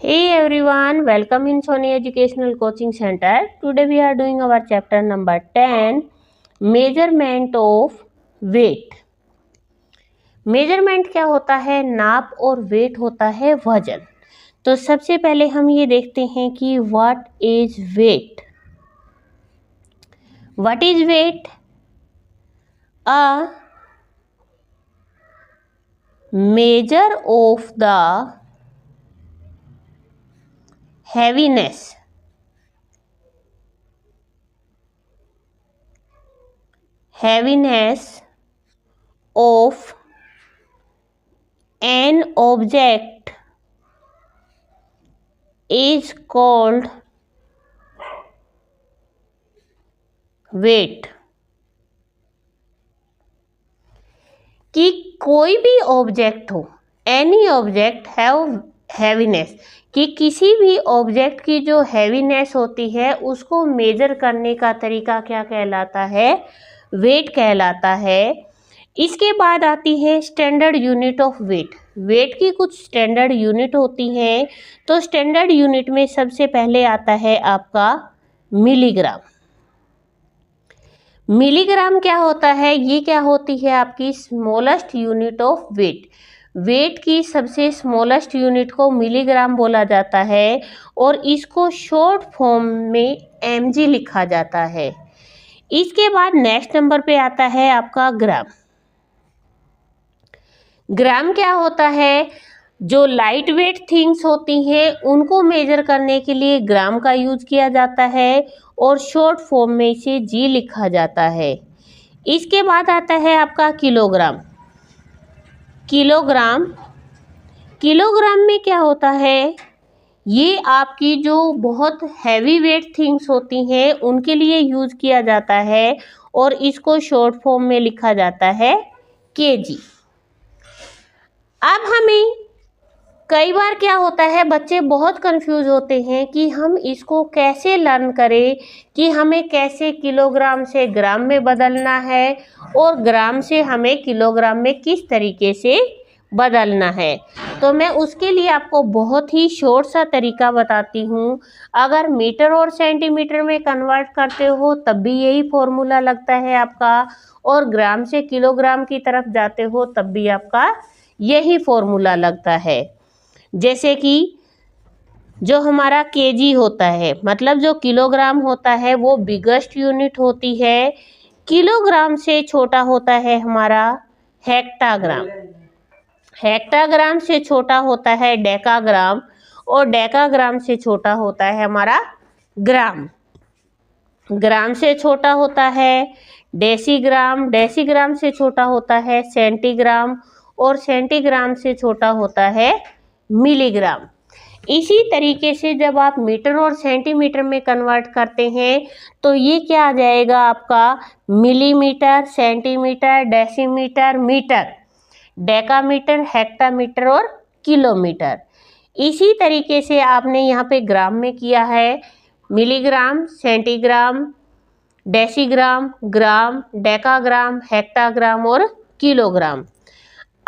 Hey everyone, welcome in Sony Educational Coaching Center. Today we are doing our chapter number 10, Measurement of Weight. Measurement क्या होता है? नाप और wait होता है वजन। तो सबसे पहले हम ये देखते हैं कि what is weight. What is weight? A measure of the heaviness of an object is called weight। कि कोई भी ऑब्जेक्ट हो, एनी ऑब्जेक्ट हैव हैवीनेस, कि किसी भी ऑब्जेक्ट की जो हैवीनेस होती है उसको मेजर करने का तरीका क्या कहलाता है? वेट कहलाता है। इसके बाद आती है standard unit of weight. Weight की कुछ स्टैंडर्ड यूनिट होती हैं। तो स्टैंडर्ड यूनिट में सबसे पहले आता है आपका मिलीग्राम। मिलीग्राम क्या होता है? ये क्या होती है आपकी smallest unit of weight. Weight की सबसे स्मॉलेस्ट यूनिट को मिलीग्राम बोला जाता है और इसको शॉर्ट फॉर्म में mg लिखा जाता है। इसके बाद नेक्स्ट नंबर पे आता है आपका ग्राम। ग्राम क्या होता है? जो लाइट वेट थिंग्स होती हैं उनको मेजर करने के लिए ग्राम का यूज किया जाता है और शॉर्ट फॉर्म में इसे जी लिखा जाता है। इसके बाद आता है आपका किलोग्राम। किलोग्राम में क्या होता है? ये आपकी जो बहुत हैवी वेट थिंग्स होती हैं उनके लिए यूज किया जाता है और इसको शॉर्ट फॉर्म में लिखा जाता है केजी। अब हमें कई बार क्या होता है, बच्चे बहुत कंफ्यूज होते हैं कि हम इसको कैसे लर्न करें, कि हमें कैसे किलोग्राम से ग्राम में बदलना है और ग्राम से हमें किलोग्राम में किस तरीके से बदलना है। तो मैं उसके लिए आपको बहुत ही शॉर्ट सा तरीका बताती हूँ। अगर मीटर और सेंटीमीटर में कन्वर्ट करते हो तब भी यही फॉर्मूला लगता है आपका, और ग्राम से किलोग्राम की तरफ जाते हो तब भी आपका यही फॉर्मूला लगता है। जैसे कि जो हमारा केजी होता है, मतलब जो किलोग्राम होता है वो बिगेस्ट यूनिट होती है। किलोग्राम से छोटा होता है हमारा हेक्टाग्राम। हेक्टाग्राम से छोटा होता है डेकाग्राम और डेकाग्राम से छोटा होता है हमारा ग्राम। ग्राम से छोटा होता है डेसीग्राम। डेसीग्राम से छोटा होता है सेंटीग्राम और सेंटीग्राम से छोटा होता है मिलीग्राम। इसी तरीके से जब आप मीटर और सेंटीमीटर में कन्वर्ट करते हैं तो ये क्या आ जाएगा आपका? Millimetre, centimetre, decimetre, metre, decametre, hectometre और किलोमीटर। इसी तरीके से आपने यहाँ पे ग्राम में किया है मिलीग्राम, सेंटीग्राम, डेसीग्राम, ग्राम, डेकाग्राम, हेक्टाग्राम और किलोग्राम।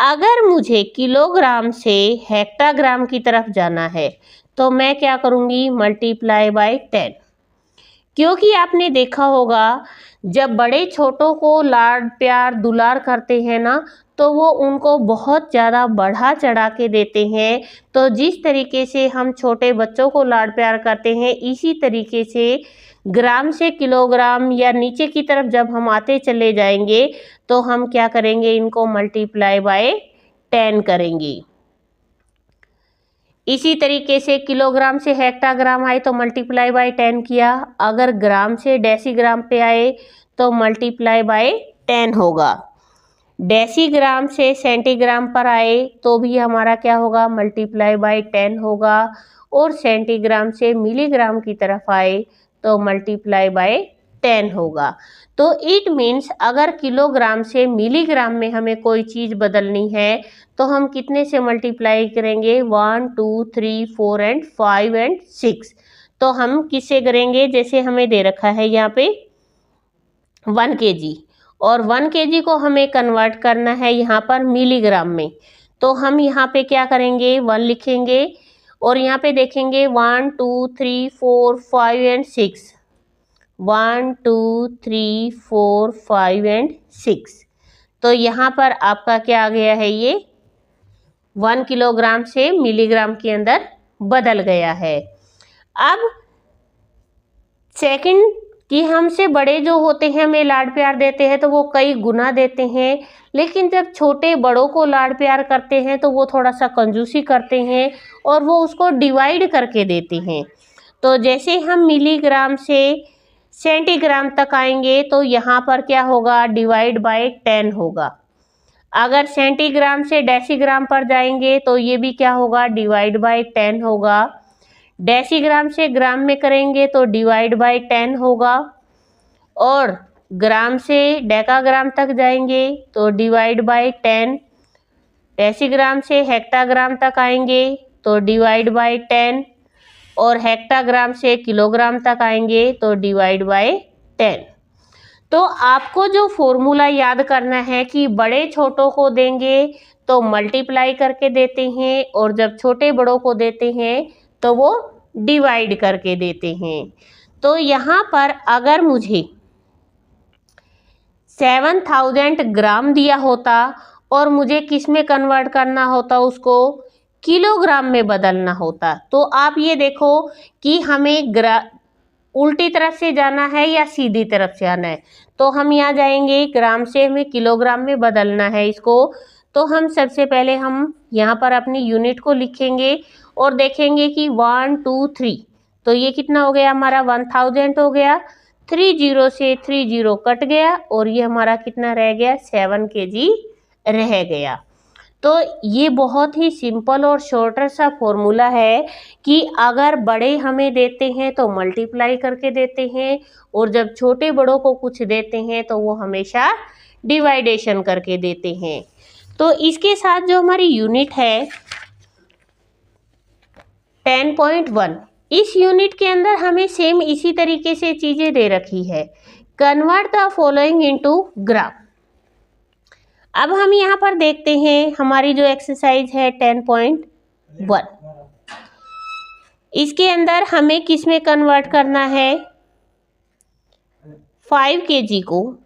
अगर मुझे किलोग्राम से हेक्टाग्राम की तरफ जाना है तो मैं क्या करूँगी? Multiply by 10। क्योंकि आपने देखा होगा जब बड़े छोटों को लाड प्यार दुलार करते हैं ना, तो वो उनको बहुत ज़्यादा बढ़ा चढ़ा के देते हैं। तो जिस तरीके से हम छोटे बच्चों को लाड प्यार करते हैं, इसी तरीके से ग्राम से किलोग्राम या नीचे की तरफ जब हम आते चले जाएंगे तो हम क्या करेंगे? इनको मल्टीप्लाई बाय 10 करेंगे। इसी तरीके से किलोग्राम से हेक्टाग्राम आए तो मल्टीप्लाई बाय 10 किया। अगर ग्राम से डेसीग्राम पे आए तो मल्टीप्लाई बाय 10 होगा। डेसीग्राम से सेंटीग्राम पर आए तो भी हमारा क्या होगा? मल्टीप्लाई बाय 10 होगा। और सेंटीग्राम से मिलीग्राम की तरफ आए तो मल्टीप्लाई बाय 10 होगा। तो इट मीन्स अगर किलोग्राम से मिलीग्राम में हमें कोई चीज़ बदलनी है तो हम कितने से मल्टीप्लाई करेंगे? 1, 2, 3, 4 एंड 5 एंड 6। तो हम किससे करेंगे? जैसे हमें दे रखा है यहाँ पे 1 kg और 1 kg को हमें कन्वर्ट करना है यहाँ पर मिलीग्राम में। तो हम यहाँ पे क्या करेंगे? 1 लिखेंगे और यहाँ पे देखेंगे 1 2 3 4 5 एंड 6, 1 2 3 4 5 एंड 6। तो यहाँ पर आपका क्या आ गया है, ये 1 किलोग्राम से मिलीग्राम के अंदर बदल गया है। अब सेकंड कि हमसे बड़े जो होते हैं हमें लाड प्यार देते हैं तो वो कई गुना देते हैं, लेकिन जब छोटे बड़ों को लाड प्यार करते हैं तो वो थोड़ा सा कंजूसी करते हैं और वो उसको डिवाइड करके देते हैं। तो जैसे हम मिलीग्राम से सेंटीग्राम तक आएंगे तो यहाँ पर क्या होगा, डिवाइड बाय 10 होगा। अगर सेंटीग्राम से डेसीग्राम पर जाएंगे तो ये भी क्या होगा, डिवाइड बाय 10 होगा। डेसीग्राम से ग्राम में करेंगे तो डिवाइड बाय 10 होगा। और ग्राम से डेकाग्राम तक जाएंगे तो डिवाइड बाय 10। डेसीग्राम से हेक्टाग्राम तक आएंगे तो डिवाइड बाय 10। और हेक्टाग्राम से किलोग्राम तक आएंगे तो डिवाइड बाय 10। तो आपको जो फॉर्मूला याद करना है कि बड़े छोटों को देंगे तो मल्टीप्लाई करके देते हैं, और जब छोटे बड़ों को देते हैं तो वो डिवाइड करके देते हैं। तो यहाँ पर अगर मुझे 7000 ग्राम दिया होता और मुझे किस में कन्वर्ट करना होता, उसको किलोग्राम में बदलना होता, तो आप ये देखो कि हमें उल्टी तरफ से जाना है या सीधी तरफ से आना है। तो हम यहाँ जाएंगे, ग्राम से हमें किलोग्राम में बदलना है इसको। तो हम सबसे पहले हम यहाँ पर अपनी यूनिट को लिखेंगे और देखेंगे कि 1 2 3, तो ये कितना हो गया हमारा 1000 हो गया। 30 से 30 कट गया और ये हमारा कितना रह गया, 7 kg रह गया। तो ये बहुत ही सिंपल और शॉर्टर सा फॉर्मूला है कि अगर बड़े हमें देते हैं तो मल्टीप्लाई करके देते हैं, और जब छोटे बड़ों को कुछ देते हैं तो वो हमेशा डिवाइडेशन करके देते हैं। तो इसके साथ जो हमारी यूनिट है 10.1, इस यूनिट के अंदर हमें सेम इसी तरीके से चीज़ें दे रखी है। Convert the following into gram. अब हम यहाँ पर देखते हैं हमारी जो एक्सरसाइज है 10.1, इसके अंदर हमें किस में कन्वर्ट करना है, 5 kg को,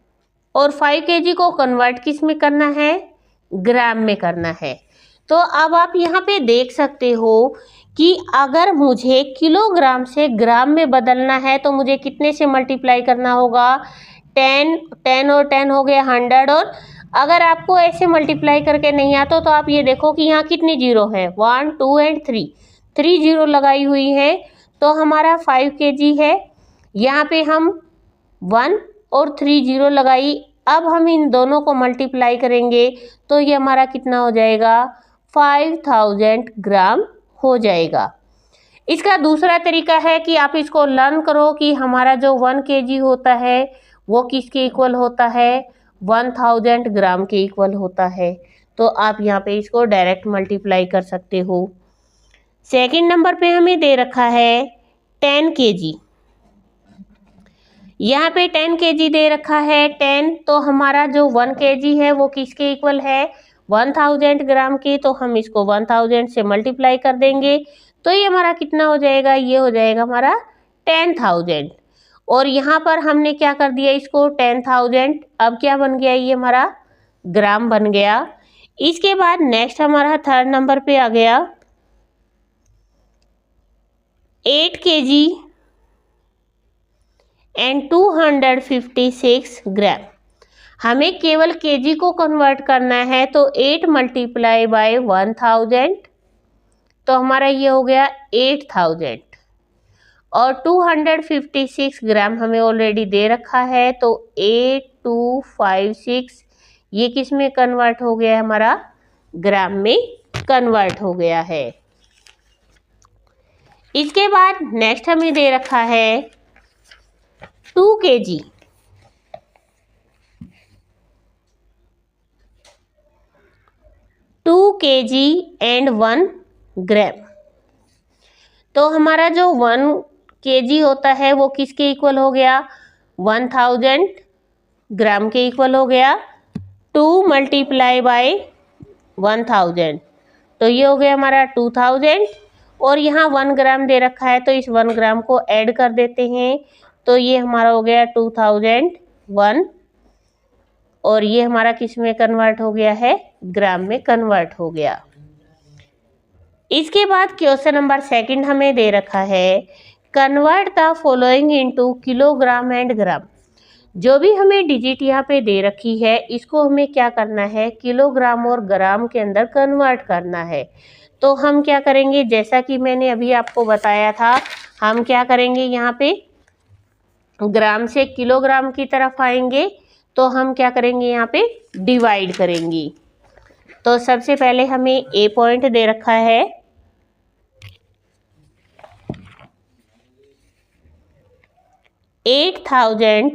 और 5 kg को कन्वर्ट किस में करना है, ग्राम में करना है। तो अब आप यहाँ पे देख सकते हो कि अगर मुझे किलोग्राम से ग्राम में बदलना है तो मुझे कितने से मल्टीप्लाई करना होगा, 10 और 10 हो गया 100। और अगर आपको ऐसे मल्टीप्लाई करके नहीं आता तो आप ये देखो कि यहाँ कितनी जीरो है, 1 2 एंड 3 जीरो लगाई हुई है। तो हमारा 5 kg है, यहाँ पे हम 1 और 3 जीरो लगाई। अब हम इन दोनों को मल्टीप्लाई करेंगे तो ये हमारा कितना हो जाएगा, 5000 ग्राम हो जाएगा। इसका दूसरा तरीका है कि आप इसको लर्न करो कि हमारा जो 1 kg होता है वो किसके इक्वल होता है, 1000 ग्राम के इक्वल होता है। तो आप यहाँ पे इसको डायरेक्ट मल्टीप्लाई कर सकते हो। सेकंड नंबर पे हमें दे रखा है 10 kg, यहाँ पे 10 kg दे रखा है 10, तो हमारा जो 1 kg है वो किसके इक्वल है, 1000 ग्राम के। तो हम इसको 1000 से मल्टीप्लाई कर देंगे तो ये हमारा कितना हो जाएगा, ये हो जाएगा हमारा 10,000। और यहाँ पर हमने क्या कर दिया, इसको 10,000, अब क्या बन गया, ये हमारा ग्राम बन गया। इसके बाद नेक्स्ट हमारा थर्ड नंबर पे आ गया 8 kg एंड 256 ग्राम। हमें केवल केजी को कन्वर्ट करना है तो 8 मल्टीप्लाई बाय 1000, तो हमारा ये हो गया 8000। और 256 ग्राम हमें ऑलरेडी दे रखा है तो 8256 ये किस में कन्वर्ट हो गया है, हमारा ग्राम में कन्वर्ट हो गया है। इसके बाद नेक्स्ट हमें दे रखा है 2 kg, 2 kg एंड 1 ग्राम। तो हमारा जो 1 kg होता है वो किसके इक्वल हो गया, 1000 ग्राम के इक्वल हो गया। 2 मल्टीप्लाई बाय 1000, तो ये हो गया हमारा 2000। और यहाँ 1 ग्राम दे रखा है तो इस 1 ग्राम को ऐड कर देते हैं। तो ये हमारा हो गया 2001 और ये हमारा किस में कन्वर्ट हो गया है, ग्राम में कन्वर्ट हो गया। इसके बाद क्वेश्चन नंबर 2 हमें दे रखा है convert the following into kilogram and gram. जो भी हमें डिजिट यहाँ पे दे रखी है इसको हमें क्या करना है, किलोग्राम और ग्राम के अंदर कन्वर्ट करना है। तो हम क्या करेंगे, जैसा कि मैंने अभी आपको बताया था, हम क्या करेंगे, यहाँ पे ग्राम से किलोग्राम की तरफ आएंगे तो हम क्या करेंगे, यहाँ पे डिवाइड करेंगे। तो सबसे पहले हमें ए पॉइंट दे रखा है 8000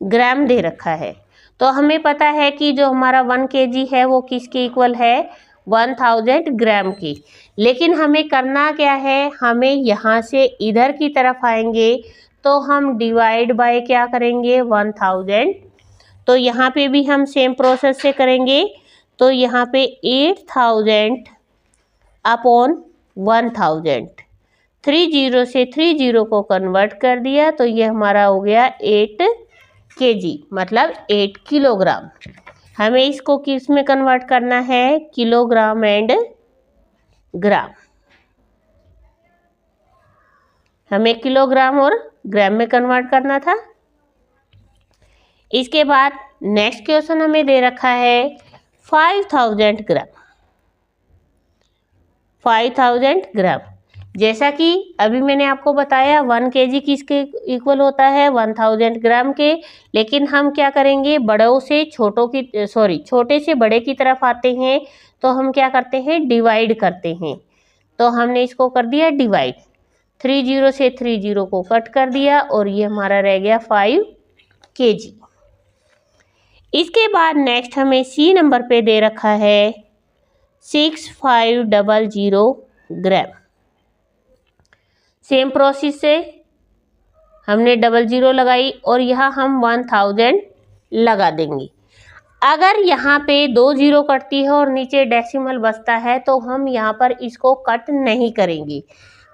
ग्राम दे रखा है। तो हमें पता है कि जो हमारा 1 kg है वो किसके इक्वल है, 1000 ग्राम की। लेकिन हमें करना क्या है, हमें यहाँ से इधर की तरफ आएंगे तो हम डिवाइड बाय क्या करेंगे, 1000। तो यहाँ पे भी हम सेम प्रोसेस से करेंगे। तो यहाँ पे 8000 अपॉन 1000, 30 से 30 को कन्वर्ट कर दिया तो ये हमारा हो गया 8 kg, मतलब 8 किलोग्राम। हमें इसको किस में कन्वर्ट करना है, किलोग्राम एंड ग्राम। हमें किलोग्राम और ग्राम में कन्वर्ट करना था। इसके बाद नेक्स्ट क्वेश्चन हमें दे रखा है 5000 ग्राम। 5000 ग्राम, जैसा कि अभी मैंने आपको बताया 1 kg किसके इक्वल होता है, 1000 ग्राम के। लेकिन हम क्या करेंगे, बड़ों से छोटों की छोटे से बड़े की तरफ आते हैं तो हम क्या करते हैं, डिवाइड करते हैं। तो हमने इसको कर दिया डिवाइड, 30 से 30 को कट कर दिया और ये हमारा रह गया 5 kg। इसके बाद नेक्स्ट हमें सी नंबर पे दे रखा है 6500 ग्राम। सेम प्रोसेस से हमने 00 लगाई और यहाँ हम 1000 लगा देंगे। अगर यहाँ पे 2 0 कटती है और नीचे डेसिमल बचता है तो हम यहाँ पर इसको कट नहीं करेंगे।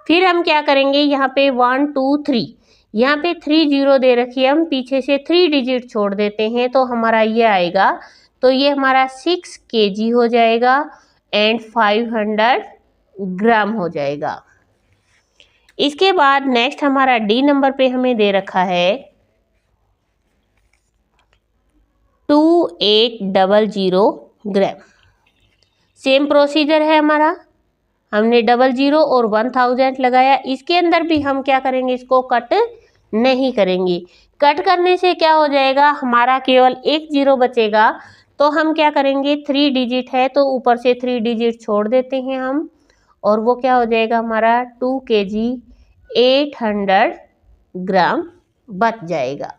फिर हम क्या करेंगे, यहाँ पे 1 2 3, यहाँ पे 3 0 दे रखी है, हम पीछे से 3 डिजिट छोड़ देते हैं तो हमारा ये आएगा। तो ये हमारा 6 kg हो जाएगा एंड 500 ग्राम हो जाएगा। इसके बाद नेक्स्ट हमारा डी नंबर पे हमें दे रखा है 2800 ग्राम। सेम प्रोसीजर है हमारा, हमने 00 और 1000 लगाया। इसके अंदर भी हम क्या करेंगे, इसको कट नहीं करेंगे। कट करने से क्या हो जाएगा, हमारा केवल 1 0 बचेगा। तो हम क्या करेंगे, 3 डिजिट है तो ऊपर से 3 डिजिट छोड़ देते हैं हम, और वो क्या हो जाएगा हमारा 2 kg 800 ग्राम बच जाएगा।